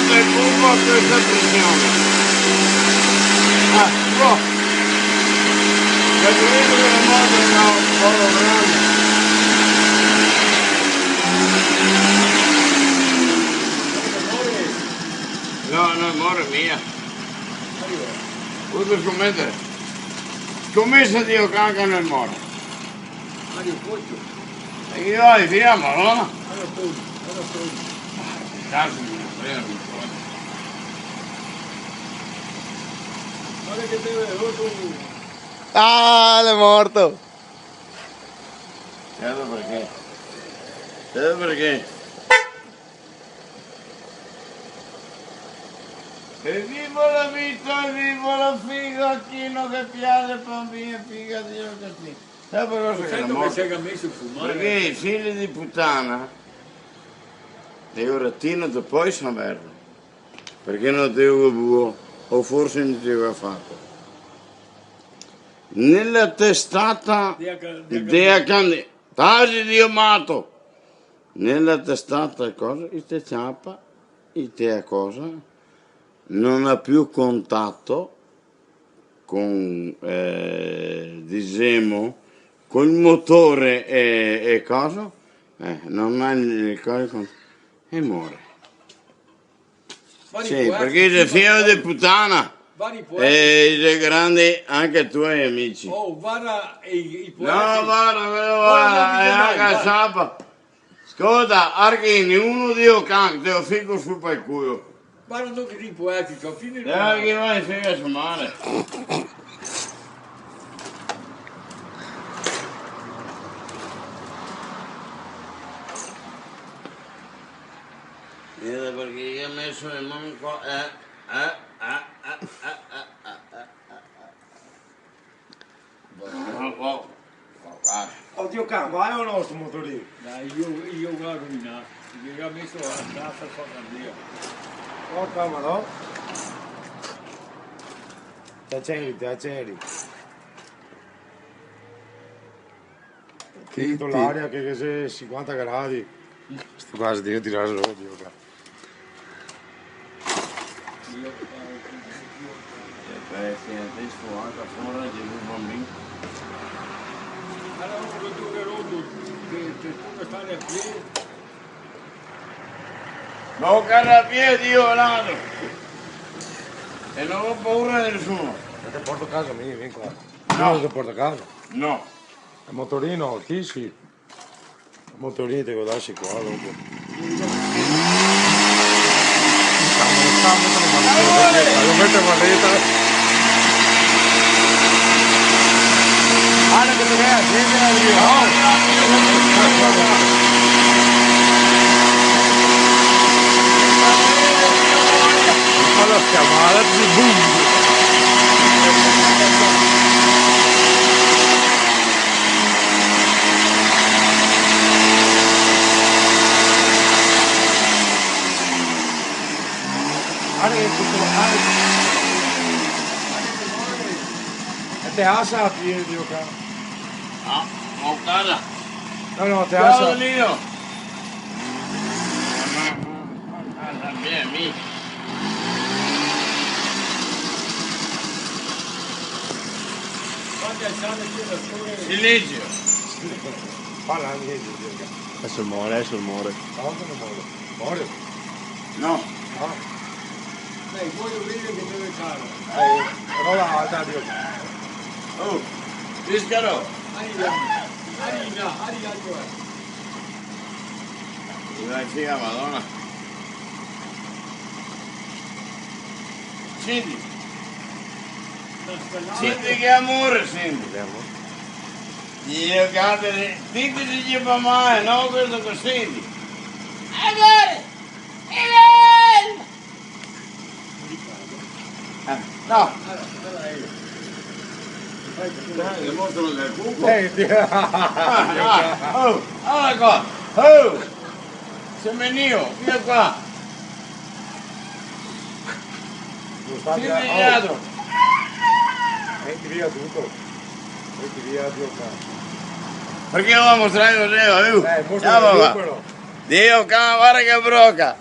dato il buco a questa pressione. No. Perché vedo che la moto è un po' grande. No, no, amore mia. Vuoi scommettere? Scommessa Dio canca nel moro. Mario Poggio. E io vai, fiamma, no? Allora poi. Cazzo mi frega un po'. Guarda che deve rotto. Ah, è morto! Certo perché? Certo perché? E vivo la vita, e vivo la figa, chi non che piace per me, figa Dio che sì. Sai per cosa che Sai è come morto? si è messo a fumare? Perché i figli di puttana e ora ti non ti puoi saperlo. Perché non ti ho buono, o forse non ti ho fatto. Nella testata dea candela, tasi Dio matto. Nella testata cosa? Il te ciappa, il te cosa? Non ha più contatto con, diciamo, con il motore e cosa? Non ha il coso e muore. Sì, perché sei figlio di puttana e sei grande anche i tuoi amici. Oh, guarda i poeti. No, guarda, è anche sapa. Ascolta, Archini, uno Dio can, te lo fico su per il culo. Guarda che i poeti, sono fine di Che vai, figa a male. Niente perché io ho messo il manco, Oddio can, vai o no sto motorino? Dai, io guardo in là. Io ho messo la tazza sopra via. Oh cavolo. Ti accendi. Tutto l'aria che se 50 gradi. Sto quasi di tirare solo Dio can. Sì, adesso anche fuori di un bambino. Allora, un giocatore rotto, che tu stare a piedi. Non cade a piedi io Lando. E non ho paura di nessuno. Te porto a casa mia, vieni qua. No. Non ti porto a casa. No. Il motorino, chi sì? Il motorino te lo lasci qua dopo. Lo metto in maletta. Guarda che te ne gente da Dio. Ma la schiamata di boom. Guarda che tutto e te asa a piedi, Dio caro. No, non casa. No, te Ciao asa. Lino. Casa mia, mi. Quando è sale qui da sole. Silenzio. Parla anche di Dio caro. Adesso il more. Quanto ne muore? Muore? No. No. Dai, voglio vedere che deve caro. Rola alta, Dio caro. Oh, Piscaro. Arina, Dai, figa Madonna. Senti. Senti che amore, senti. Dio cazzo, dite di mamma, no questo che senti. Amore! No. Dai, mostralo del buco. Oh, allora qua. Oh! Semenio, via qua. Sì, dietro. Metti via tutto. Metti via Dio caro. Perché lo mostrare così? Mostra il recupero. Dio, guarda che broca.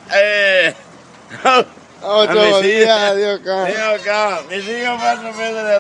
Oh, Ah, mi ciao, sì. via, Dio caro. Io, caro, mi dico faccio vedere